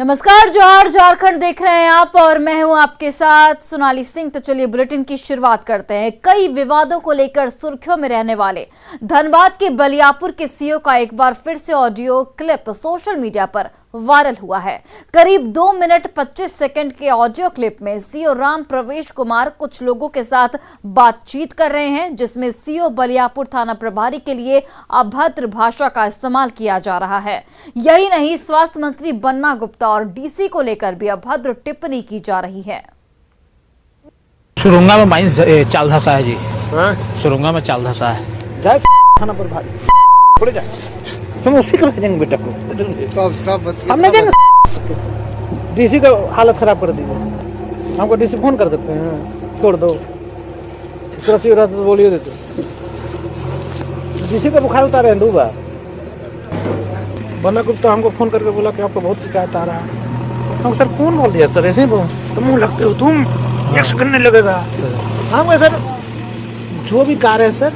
नमस्कार, जोहार झारखंड देख रहे हैं आप और मैं हूं आपके साथ सोनाली सिंह। तो चलिए बुलेटिन की शुरुआत करते हैं। कई विवादों को लेकर सुर्खियों में रहने वाले धनबाद के बलियापुर के सीओ का एक बार फिर से ऑडियो क्लिप सोशल मीडिया पर वायरल हुआ है। करीब 2 मिनट 25 सेकंड के ऑडियो क्लिप में सीओ राम प्रवेश कुमार कुछ लोगों के साथ बातचीत कर रहे हैं, जिसमें सीओ बलियापुर थाना प्रभारी के लिए अभद्र भाषा का इस्तेमाल किया जा रहा है। यही नहीं, स्वास्थ्य मंत्री बन्ना गुप्ता और डीसी को लेकर भी अभद्र टिप्पणी की जा रही है। सुरुंगा में माइंस चाल धसा है जी। सुरुंगा में चाल धसा है। जाए थाना प्रभारी थोड़े जाए, हम उसी को देंगे बेटा को। हम नहीं देंगे। डीसी का हालत खराब कर दी। हमको डीसी फोन कर सकते हैं, छोड़ दो तो बोलिए देते। डीसी का बुखार उतारे हैं 2 बार। बन्ना गुप्ता हमको फोन करके बोला कि आपको बहुत शिकायत आ रहा है। हम सर कौन बोल दिया सर, ऐसे ही बोल तुम मुँह लगते हो, तुम 1 सेकंड नहीं लगेगा। हम सर जो भी कार्य है सर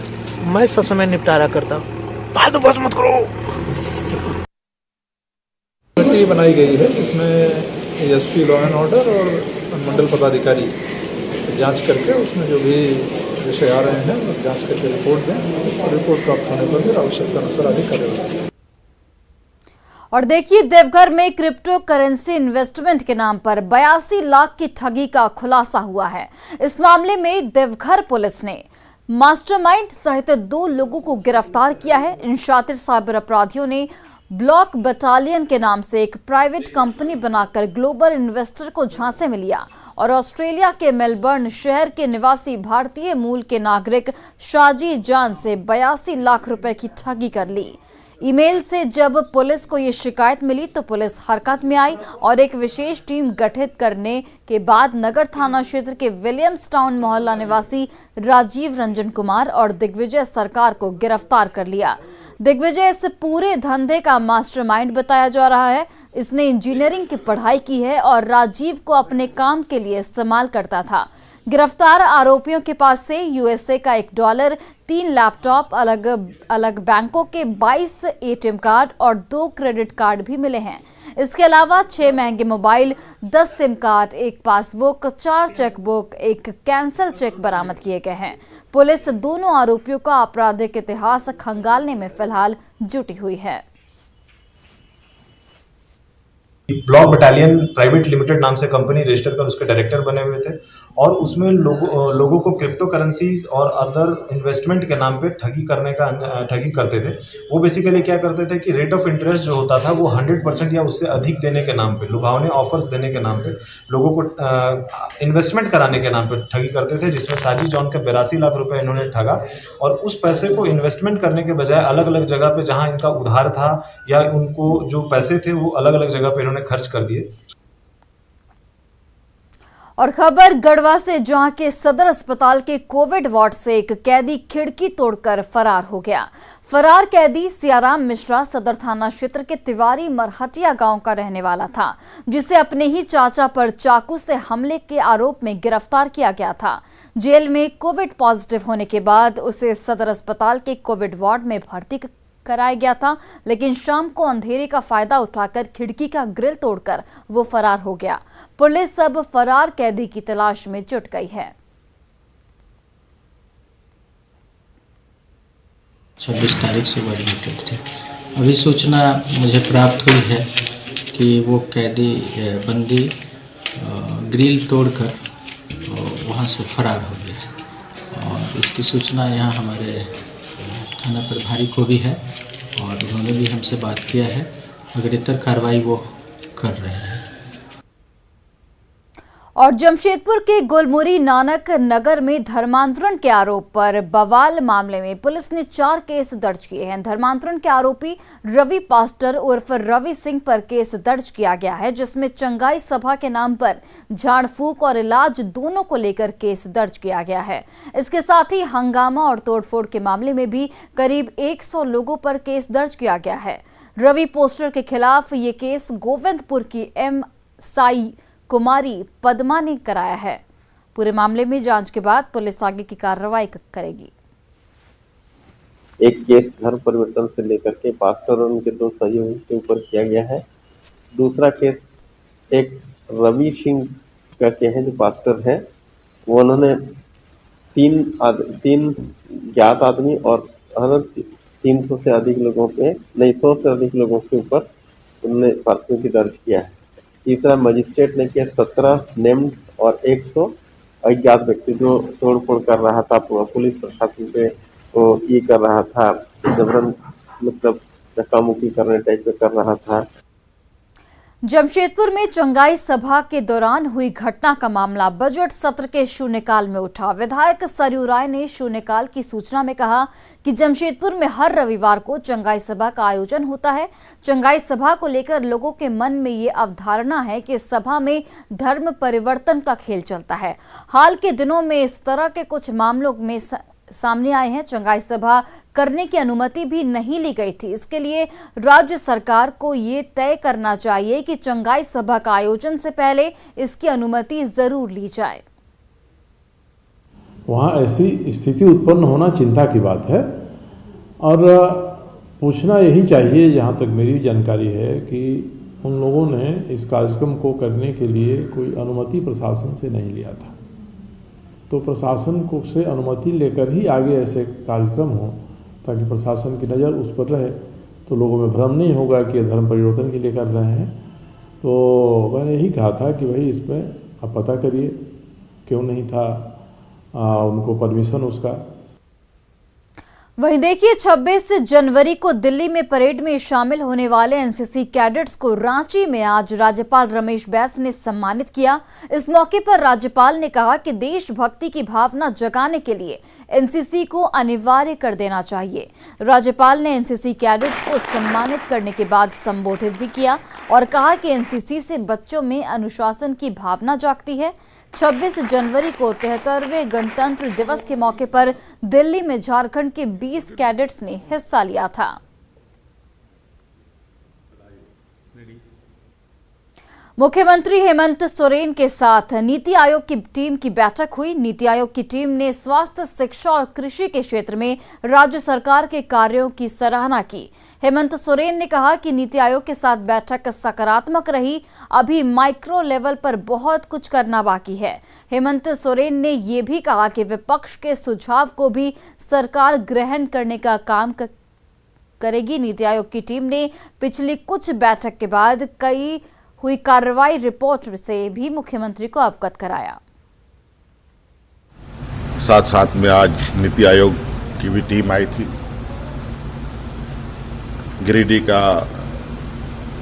मैं समय निपटारा करता हूँ, फालतू बस मत करो। कमेटी बनाई गई है जिसमें एसपी लॉ एंड ऑर्डर और मंडल पदाधिकारी जांच करके उसमें जो भी विषय आ रहे हैं वो जांच करके रिपोर्ट दें और रिपोर्ट प्राप्त होने पर फिर आवश्यकता अनुसार आगे करेंगे। और देखिए, देवघर में क्रिप्टो करेंसी इन्वेस्टमेंट के नाम पर 82 लाख की ठगी का खुलासा हुआ है। इस मामले में देवघर पुलिस ने मास्टरमाइंड सहित 2 लोगों को गिरफ्तार किया है। इन शातिर साइबर अपराधियों ने ब्लॉक बटालियन के नाम से एक प्राइवेट कंपनी बनाकर ग्लोबल इन्वेस्टर को झांसे में लिया और ऑस्ट्रेलिया के मेलबर्न शहर के निवासी भारतीय मूल के नागरिक शाजी जान से 82 लाख रुपए की ठगी कर ली। ईमेल से जब पुलिस को ये शिकायत मिली तो पुलिस हरकत में आई और एक विशेष टीम गठित करने के बाद नगर थाना क्षेत्र के विलियम्स टाउन मोहल्ला निवासी राजीव रंजन कुमार और दिग्विजय सरकार को गिरफ्तार कर लिया। दिग्विजय इस पूरे धंधे का मास्टरमाइंड बताया जा रहा है। इसने इंजीनियरिंग की पढ़ाई की है और राजीव को अपने काम के लिए इस्तेमाल करता था। गिरफ्तार आरोपियों के पास से यूएसए का $1, 3 लैपटॉप, अलग अलग बैंकों के 22 एटीएम कार्ड और 2 क्रेडिट कार्ड भी मिले हैं। इसके अलावा 6 महंगे mobile, 10 SIM card, 1 passbook, 4 chequebook, 1 cancel cheque बरामद किए गए हैं। पुलिस दोनों आरोपियों का आपराधिक इतिहास खंगालने में फिलहाल जुटी हुई है। ब्लॉक बटालियन प्राइवेट लिमिटेड नाम से कंपनी रजिस्टर कर उसके डायरेक्टर बने हुए थे और उसमें लोगों को क्रिप्टो करेंसीज और अदर इन्वेस्टमेंट के नाम पे ठगी करते थे। वो बेसिकली क्या करते थे कि रेट ऑफ इंटरेस्ट जो होता था वो 100% या उससे अधिक देने के नाम पे, लुभावने ऑफर्स देने के नाम पे लोगों को इन्वेस्टमेंट कराने के नाम पे ठगी करते थे, जिसमें साजी जॉन के 82 लाख रुपए इन्होंने ठगा और उस पैसे को इन्वेस्टमेंट करने के बजाय अलग अलग जगह पे जहाँ इनका उधार था या उनको जो पैसे थे वो अलग अलग जगह पे इन्होंने खर्च कर दिए। और खबर गढ़वा से, जहां के सदर अस्पताल के कोविड वार्ड से एक कैदी खिड़की तोड़कर फरार हो गया। फरार कैदी सियाराम मिश्रा सदर थाना क्षेत्र के तिवारी मरहटिया गांव का रहने वाला था, जिसे अपने ही चाचा पर चाकू से हमले के आरोप में गिरफ्तार किया गया था। जेल में कोविड पॉजिटिव होने के बाद उसे सदर अस्पताल के कोविड वार्ड में भर्ती कराया गया था, लेकिन शाम को अंधेरे का फायदा उठाकर खिड़की का ग्रिल तोड़कर वो फरार हो गया। पुलिस अब फरार कैदी की तलाश में जुट गई है। 26 तारीख से वो एडमिटेड थे। अभी सूचना मुझे प्राप्त हुई है कि वो कैदी बंदी ग्रिल तोड़कर वहाँ से फरार हो गया और इसकी सूचना यहाँ हमारे थाना प्रभारी को भी है और उन्होंने भी हमसे बात किया है। अग्रेतर कार्रवाई वो कर रहे हैं। और जमशेदपुर के गुलमुरी नानक नगर में धर्मांतरण के आरोप पर बवाल मामले में पुलिस ने 4 केस दर्ज किए हैं। धर्मांतरण के आरोपी रवि पास्टर उर्फ रवि सिंह पर केस दर्ज किया गया है, जिसमें चंगाई सभा के नाम पर झाड़ फूक और इलाज दोनों को लेकर केस दर्ज किया गया है। इसके साथ ही हंगामा और तोड़फोड़ के मामले में भी करीब 100 लोगों पर केस दर्ज किया गया है। रवि पोस्टर के खिलाफ ये केस गोविंदपुर की एम साई कुमारी पद्मा ने कराया है। पूरे मामले में जांच के बाद पुलिस आगे की कार्रवाई करेगी। एक केस धर्म परिवर्तन से लेकर के पास्टर और उनके 2 सहयोगियों के ऊपर किया गया है। दूसरा केस एक रवि सिंह करके हैं जो पास्टर हैं, वो उन्होंने तीन ज्ञात आदमी और 300 से अधिक लोगों पे, नहीं 100 से अधिक लोगों के ऊपर उन्होंने प्राथमिकी दर्ज किया है। तीसरा मजिस्ट्रेट ने किया 17 नेम्ड और 100 अज्ञात व्यक्ति जो तोड़फोड़ कर रहा था, पुलिस प्रशासन पे वो ये कर रहा था, जबरन मतलब धक्का मुक्की करने टाइप पे कर रहा था। जमशेदपुर में चंगाई सभा के दौरान हुई घटना का मामला बजट सत्र के शून्यकाल में उठा। विधायक सरयू राय ने शून्यकाल की सूचना में कहा कि जमशेदपुर में हर रविवार को चंगाई सभा का आयोजन होता है। चंगाई सभा को लेकर लोगों के मन में ये अवधारणा है कि सभा में धर्म परिवर्तन का खेल चलता है। हाल के दिनों में इस तरह के कुछ मामलों में सामने आए हैं। चंगाई सभा करने की अनुमति भी नहीं ली गई थी। इसके लिए राज्य सरकार को ये तय करना चाहिए कि चंगाई सभा का आयोजन से पहले इसकी अनुमति जरूर ली जाए। वहाँ ऐसी स्थिति उत्पन्न होना चिंता की बात है और पूछना यही चाहिए, जहाँ तक मेरी जानकारी है, कि उन लोगों ने इस कार्यक्रम को करने के लिए कोई अनुमति प्रशासन से नहीं लिया था। तो प्रशासन को से अनुमति लेकर ही आगे ऐसे कार्यक्रम हो, ताकि प्रशासन की नज़र उस पर रहे, तो लोगों में भ्रम नहीं होगा कि धर्म परिवर्तन के लिए कर रहे हैं। तो मैंने यही कहा था कि भाई इसमें आप पता करिए क्यों नहीं था उनको परमिशन उसका। वहीं देखिए 26 जनवरी को दिल्ली में परेड में शामिल होने वाले एनसीसी कैडेट्स को रांची में आज राज्यपाल रमेश बैस ने सम्मानित किया। इस मौके पर राज्यपाल ने कहा कि देशभक्ति की भावना जगाने के लिए एनसीसी को अनिवार्य कर देना चाहिए। राज्यपाल ने एनसीसी कैडेट्स को सम्मानित करने के बाद संबोधित भी किया और कहा कि एनसीसी से बच्चों में अनुशासन की भावना जागती है। 26 जनवरी को 73वें गणतंत्र दिवस के मौके पर दिल्ली में झारखंड के 20 कैडेट्स ने हिस्सा लिया था। मुख्यमंत्री हेमंत सोरेन के साथ नीति आयोग की टीम की बैठक हुई। नीति आयोग की टीम ने स्वास्थ्य, शिक्षा और कृषि के क्षेत्र में राज्य सरकार के कार्यों की सराहना की। हेमंत सोरेन ने कहा कि नीति आयोग के साथ बैठक सकारात्मक रही। अभी माइक्रो लेवल पर बहुत कुछ करना बाकी है। हेमंत सोरेन ने ये भी कहा कि विपक्ष के सुझाव को भी सरकार ग्रहण करने का काम करेगी। नीति आयोग की टीम ने पिछली कुछ बैठक के बाद कई हुई कार्रवाई रिपोर्ट से भी मुख्यमंत्री को अवगत कराया। साथ साथ में आज नीति आयोग की भी टीम आई थी। गिरिडीह का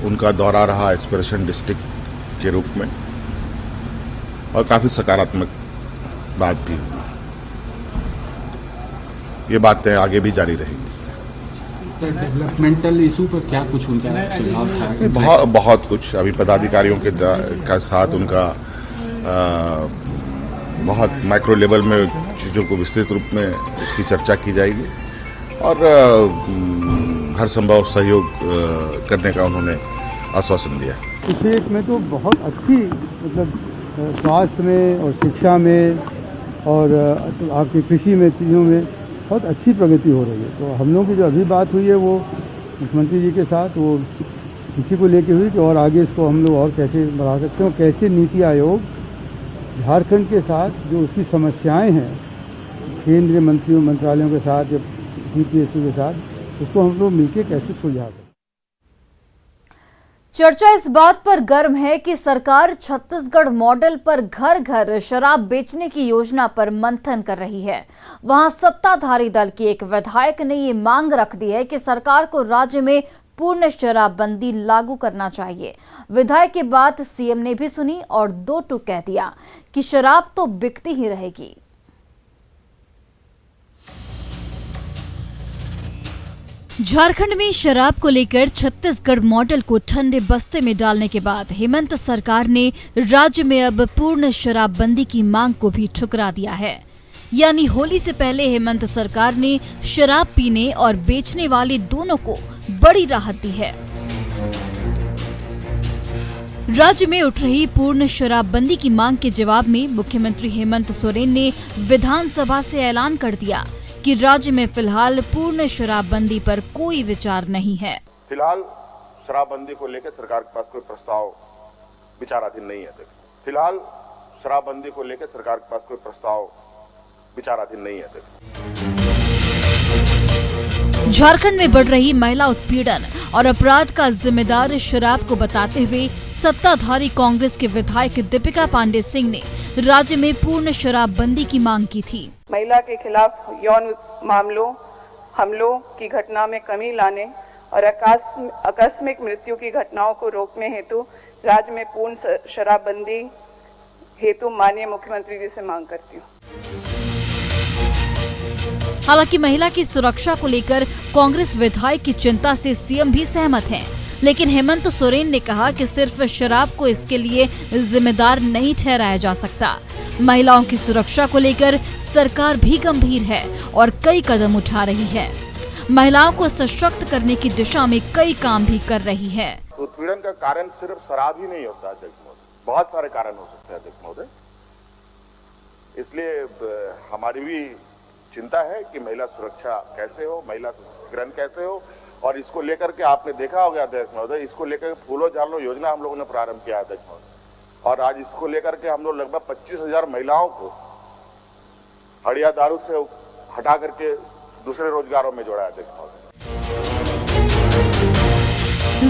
उनका दौरा रहा एस्पिरेशन डिस्ट्रिक्ट के रूप में और काफी सकारात्मक बात भी हुई। ये बातें आगे भी जारी रहेंगी। सर, डेवलपमेंटल इशू पर क्या कुछ उनका सुझाव था? बहुत कुछ अभी पदाधिकारियों के साथ उनका बहुत माइक्रो लेवल में चीज़ों को विस्तृत रूप में उसकी चर्चा की जाएगी और हर संभव सहयोग करने का उन्होंने आश्वासन दिया। इस में तो बहुत अच्छी मतलब स्वास्थ्य में और शिक्षा में और आपकी कृषि में चीज़ों में बहुत अच्छी प्रगति हो रही है। तो हम लोग की जो अभी बात हुई है वो मुख्यमंत्री जी के साथ वो इसी को लेके हुई कि और आगे इसको हम लोग और कैसे बढ़ा सकते हैं, कैसे नीति आयोग झारखंड के साथ जो उसकी समस्याएं हैं केंद्रीय मंत्रालयों के साथ या CPSU के साथ, उसको हम लोग मिलकर कैसे सुलझा सकते हैं। चर्चा इस बात पर गर्म है कि सरकार छत्तीसगढ़ मॉडल पर घर घर शराब बेचने की योजना पर मंथन कर रही है। वहां सत्ताधारी दल की एक विधायक ने ये मांग रख दी है कि सरकार को राज्य में पूर्ण शराबबंदी लागू करना चाहिए। विधायक की बात सीएम ने भी सुनी और दो टूक कह दिया कि शराब तो बिकती ही रहेगी। झारखंड में शराब को लेकर छत्तीसगढ़ मॉडल को ठंडे बस्ते में डालने के बाद हेमंत सरकार ने राज्य में अब पूर्ण शराबबंदी की मांग को भी ठुकरा दिया है। यानी होली से पहले हेमंत सरकार ने शराब पीने और बेचने वाले दोनों को बड़ी राहत दी है। राज्य में उठ रही पूर्ण शराबबंदी की मांग के जवाब में मुख्यमंत्री हेमंत सोरेन ने विधानसभा से ऐलान कर दिया कि राज्य में फिलहाल पूर्ण शराबबंदी पर कोई विचार नहीं है। फिलहाल शराबबंदी को लेकर सरकार के पास कोई प्रस्ताव विचाराधीन नहीं है। फिलहाल शराबबंदी को लेकर सरकार के पास कोई प्रस्ताव विचाराधीन नहीं है। झारखंड में बढ़ रही महिला उत्पीड़न और अपराध का जिम्मेदार शराब को बताते हुए सत्ताधारी कांग्रेस के विधायक दीपिका पांडे सिंह ने राज्य में पूर्ण शराबबंदी की मांग की थी। महिला के खिलाफ यौन मामलों, हमलों की घटना में कमी लाने और आकस्मिक मृत्यु की घटनाओं को रोकने हेतु राज्य में पूर्ण शराबबंदी हेतु माननीय मुख्यमंत्री जी से मांग करती हूँ। हालांकि महिला की सुरक्षा को लेकर कांग्रेस विधायक की चिंता से सीएम भी सहमत हैं, लेकिन हेमंत सोरेन ने कहा कि सिर्फ शराब को इसके लिए जिम्मेदार नहीं ठहराया जा सकता। महिलाओं की सुरक्षा को लेकर सरकार भी गंभीर है और कई कदम उठा रही है। महिलाओं को सशक्त करने की दिशा में कई काम भी कर रही है। उत्पीड़न का कारण सिर्फ शराब ही नहीं होता अध्यक्ष महोदय, बहुत सारे कारण हो सकते हैं अध्यक्ष महोदय। इसलिए हमारी भी चिंता है कि महिला सुरक्षा कैसे हो, महिला सशक्तिकरण कैसे हो, और इसको लेकर के आपने देखा होगा अध्यक्ष महोदय, इसको लेकर फूलो झालो योजना हम लोगों ने प्रारंभ किया अध्यक्ष महोदय, और आज इसको लेकर के हम लोग लगभग 25,000 महिलाओं को हड़िया दारू से हटा करके दूसरे रोजगारों में जोड़ा अध्यक्ष महोदय।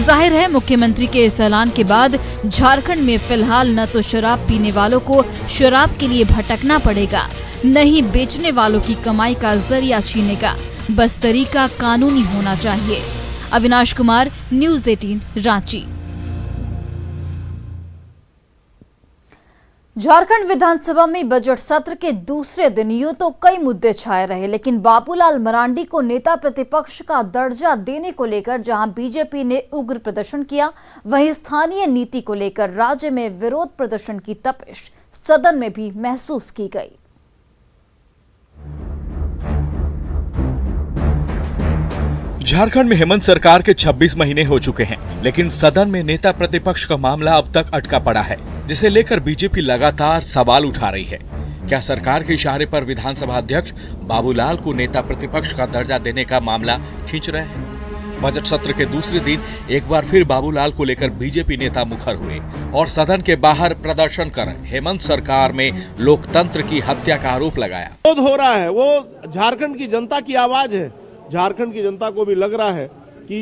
जाहिर है मुख्यमंत्री के इस ऐलान के बाद झारखंड में फिलहाल न तो शराब पीने वालों को शराब के लिए भटकना पड़ेगा, न ही बेचने वालों की कमाई का जरिया छीनेगा। बस तरीका कानूनी होना चाहिए। अविनाश कुमार, न्यूज़ 18 रांची। झारखंड विधानसभा में बजट सत्र के दूसरे दिन यूं तो कई मुद्दे छाए रहे, लेकिन बाबूलाल मरांडी को नेता प्रतिपक्ष का दर्जा देने को लेकर जहां बीजेपी ने उग्र प्रदर्शन किया, वहीं स्थानीय नीति को लेकर राज्य में विरोध प्रदर्शन की तपिश सदन में भी महसूस की गई। झारखंड में हेमंत सरकार के 26 महीने हो चुके हैं, लेकिन सदन में नेता प्रतिपक्ष का मामला अब तक अटका पड़ा है, जिसे लेकर बीजेपी लगातार सवाल उठा रही है। क्या सरकार के इशारे पर विधानसभा अध्यक्ष बाबूलाल को नेता प्रतिपक्ष का दर्जा देने का मामला खींच रहे हैं? बजट सत्र के दूसरे दिन एक बार फिर बाबूलाल को लेकर बीजेपी नेता मुखर हुए और सदन के बाहर प्रदर्शन कर हेमंत सरकार में लोकतंत्र की हत्या का आरोप लगाया। विरोध हो रहा है, वो झारखंड की जनता की आवाज है। झारखंड की जनता को भी लग रहा है कि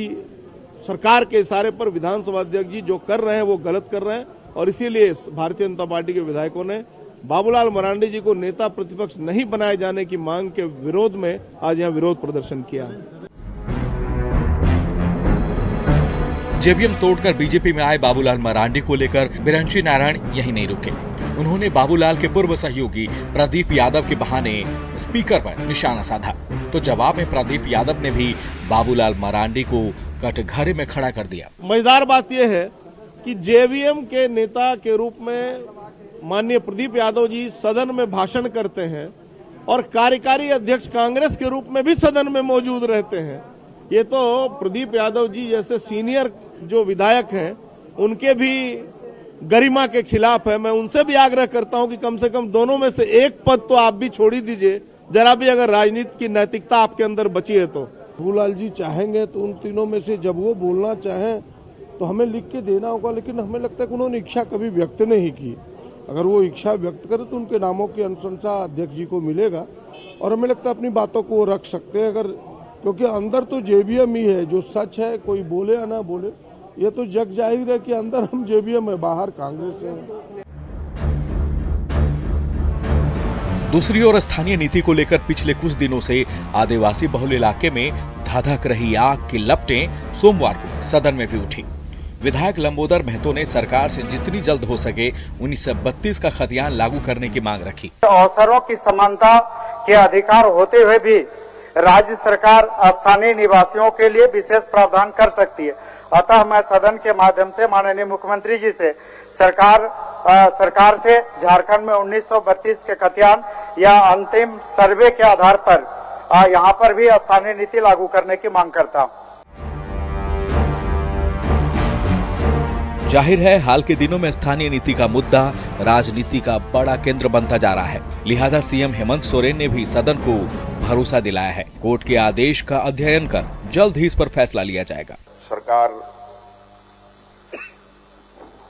सरकार के इशारे पर विधानसभा अध्यक्ष जी जो कर रहे हैं वो गलत कर रहे हैं, और इसीलिए भारतीय जनता पार्टी के विधायकों ने बाबूलाल मरांडी जी को नेता प्रतिपक्ष नहीं बनाए जाने की मांग के विरोध में आज यहाँ विरोध प्रदर्शन किया। जेबीएम तोड़कर बीजेपी में आए बाबूलाल मरांडी को लेकर बिरंची नारायण यही नहीं रुके। उन्होंने बाबूलाल के पूर्व सहयोगी प्रदीप यादव के बहाने स्पीकर पर निशाना साधा, तो जवाब में प्रदीप यादव ने भी बाबूलाल मरांडी को कटघरे में खड़ा कर दिया। मजेदार बात यह है कि जेबीएम के नेता के रूप में माननीय प्रदीप यादव जी सदन में भाषण करते हैं और कार्यकारी अध्यक्ष कांग्रेस के रूप में भी सदन में मौजूद रहते हैं। ये तो प्रदीप यादव जी जैसे सीनियर जो विधायक हैं उनके भी गरिमा के खिलाफ है। मैं उनसे भी आग्रह करता हूं कि कम से कम दोनों में से एक पद तो आप भी छोड़ ही दीजिए, जरा भी अगर राजनीति की नैतिकता आपके अंदर बची है तो। बाबूलाल जी चाहेंगे तो उन तीनों में से जब वो बोलना चाहें तो हमें लिख के देना होगा, लेकिन हमें लगता है कि उन्होंने इच्छा कभी व्यक्त नहीं की। अगर वो इच्छा व्यक्त करे तो उनके नामों की अनुशंसा अध्यक्ष जी को मिलेगा और हमें लगता है अपनी बातों को रख सकते हैं। अगर क्योंकि अंदर तो जेबीएम ही है, जो सच है कोई बोले या ना बोले, ये तो जग जाहिर है कि अंदर हम जेबीएम है, बाहर कांग्रेस है। दूसरी ओर स्थानीय नीति को लेकर पिछले कुछ दिनों से आदिवासी बहुल इलाके में धधक रही आग की लपटें सोमवार को सदन में भी उठी। विधायक लंबोदर महतो ने सरकार से जितनी जल्द हो सके 1932 का खतियान लागू करने की मांग रखी। अवसरों की समानता के अधिकार होते हुए भी राज्य सरकार स्थानीय निवासियों के लिए विशेष प्रावधान कर सकती है। अतः मैं सदन के माध्यम से माननीय मुख्यमंत्री जी से सरकार से झारखंड में 1932 के खतियान या अंतिम सर्वे के आधार पर यहाँ पर भी स्थानीय नीति लागू करने की मांग करता हूँ। जाहिर है हाल के दिनों में स्थानीय नीति का मुद्दा राजनीति का बड़ा केंद्र बनता जा रहा है। लिहाजा सीएम हेमंत सोरेन ने भी सदन को भरोसा दिलाया है, कोर्ट के आदेश का अध्ययन कर जल्द ही इस पर फैसला लिया जाएगा। सरकार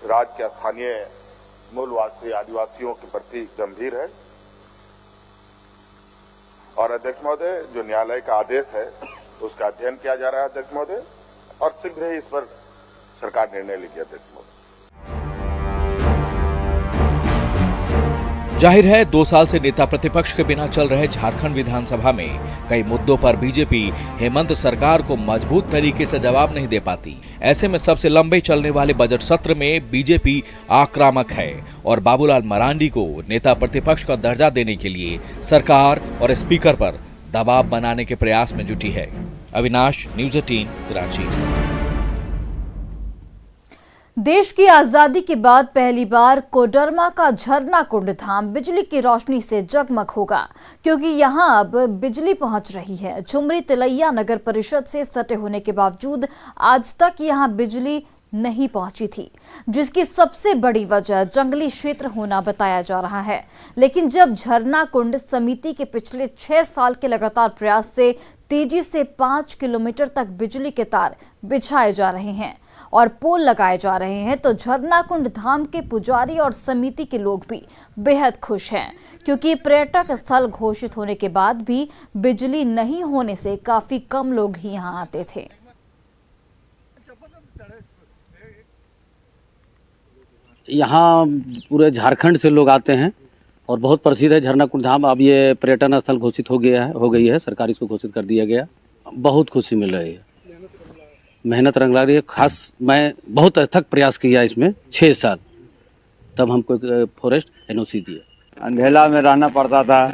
राज्य के स्थानीय मूलवासी आदिवासियों के प्रति गंभीर है और अध्यक्ष महोदय जो न्यायालय का आदेश है उसका अध्ययन किया जा रहा है अध्यक्ष महोदय और शीघ्र ही इस पर सरकार निर्णय लेगी अध्यक्ष महोदय। जाहिर है 2 साल से नेता प्रतिपक्ष के बिना चल रहे झारखंड विधानसभा में कई मुद्दों पर बीजेपी हेमंत सरकार को मजबूत तरीके से जवाब नहीं दे पाती। ऐसे में सबसे लंबे चलने वाले बजट सत्र में बीजेपी आक्रामक है और बाबूलाल मरांडी को नेता प्रतिपक्ष का दर्जा देने के लिए सरकार और स्पीकर पर दबाव बनाने के प्रयास में जुटी है। अविनाश, न्यूज़ 18, कराची। देश की आजादी के बाद पहली बार कोडरमा का झरना कुंड धाम बिजली की रोशनी से जगमग होगा, क्योंकि यहां अब बिजली पहुंच रही है। झुमरी तिलैया नगर परिषद से सटे होने के बावजूद आज तक यहां बिजली नहीं पहुंची थी, जिसकी सबसे बड़ी वजह जंगली क्षेत्र होना बताया जा रहा है। लेकिन जब झरना कुंड समिति के पिछले 6 साल के लगातार प्रयास से तेजी से 5 किलोमीटर तक बिजली के तार बिछाए जा रहे हैं और पोल लगाए जा रहे हैं, तो झरना कुंड धाम के पुजारी और समिति के लोग भी बेहद खुश हैं, क्योंकि पर्यटक स्थल घोषित होने के बाद भी बिजली नहीं होने से काफी कम लोग ही यहां आते थे। यहाँ पूरे झारखंड से लोग आते हैं और बहुत प्रसिद्ध है झरना कुंड धाम। अब ये पर्यटन स्थल घोषित हो गई है, सरकार इसको घोषित कर दिया गया। बहुत खुशी मिल रही है, मेहनत रंग ला रही है। खास मैं बहुत अथक प्रयास किया इसमें 6 साल, तब हमको फॉरेस्ट एनओसी दिया। अंधेला में रहना पड़ता था,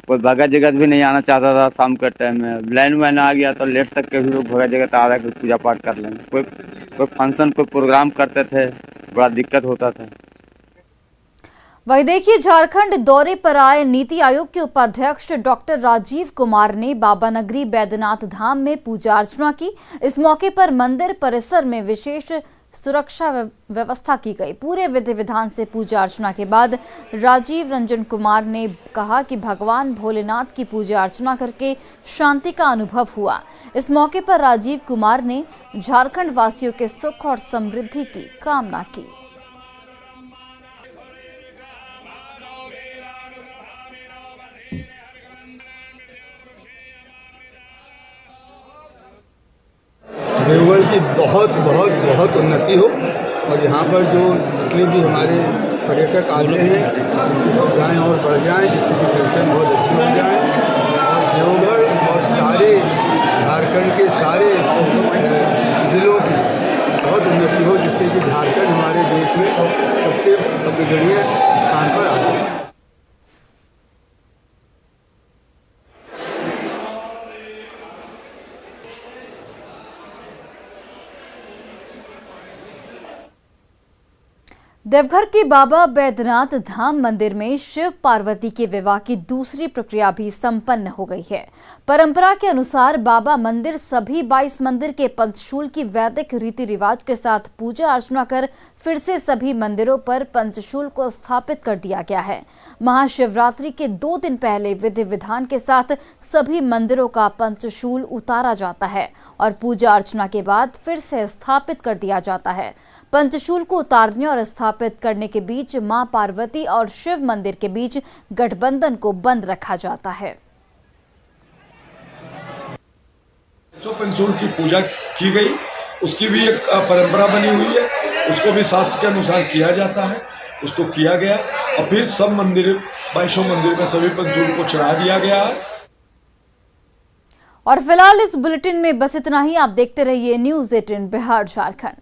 कोई भगत जगत भी नहीं आना चाहता था शाम के टाइम में। लाइन में आ गया तो लेट तक के भी लोग भगत जगत आ रहा है पूजा पाठ कर लेंगे। कोई फंक्शन कोई प्रोग्राम करते थे, बड़ा दिक्कत होता था। वही देखिए, झारखंड दौरे पर आए नीति आयोग के उपाध्यक्ष डॉक्टर राजीव कुमार ने बाबा नगरी बैद्यनाथ धाम में पूजा अर्चना की। इस मौके पर मंदिर परिसर में विशेष सुरक्षा व्यवस्था की गई। पूरे विधि विधान से पूजा अर्चना के बाद राजीव रंजन कुमार ने कहा कि भगवान भोलेनाथ की पूजा अर्चना करके शांति का अनुभव हुआ। इस मौके पर राजीव कुमार ने झारखंड वासियों के सुख और समृद्धि की कामना की। देवगढ़ की बहुत बहुत बहुत उन्नति हो और यहाँ पर जो जितने भी हमारे पर्यटक आते हैं उनकी सुविधाएँ और बढ़ जाएँ, जिससे कि दर्शन बहुत अच्छे हो जाएँ और देवगढ़ और सारे झारखंड के सारे जिलों की बहुत उन्नति हो, जिससे कि झारखंड हमारे देश में सबसे अग्रगण्य स्थान पर आ जाए। देवघर के बाबा बैद्यनाथ धाम मंदिर में शिव पार्वती के विवाह की दूसरी प्रक्रिया भी संपन्न हो गई है। परंपरा के अनुसार बाबा मंदिर सभी 22 मंदिर के पंचशूल की वैदिक रीति रिवाज के साथ पूजा अर्चना कर फिर से सभी मंदिरों पर पंचशूल को स्थापित कर दिया गया है। महाशिवरात्रि के 2 दिन पहले विधि विधान के साथ सभी मंदिरों का पंचशूल उतारा जाता है और पूजा अर्चना के बाद फिर से स्थापित कर दिया जाता है। पंचशूल को उतारने और स्थापित करने के बीच मां पार्वती और शिव मंदिर के बीच गठबंधन को बंद रखा जाता है। पंचशूल की पूजा की गई, उसकी भी एक परंपरा बनी हुई है, उसको भी शास्त्र के अनुसार किया जाता है, उसको किया गया और फिर सब मंदिर 22 मंदिर में सभी पंचशूल को चढ़ा दिया गया है। और फिलहाल इस बुलेटिन में बस इतना ही। आप देखते रहिए न्यूज़ 18 बिहार झारखंड।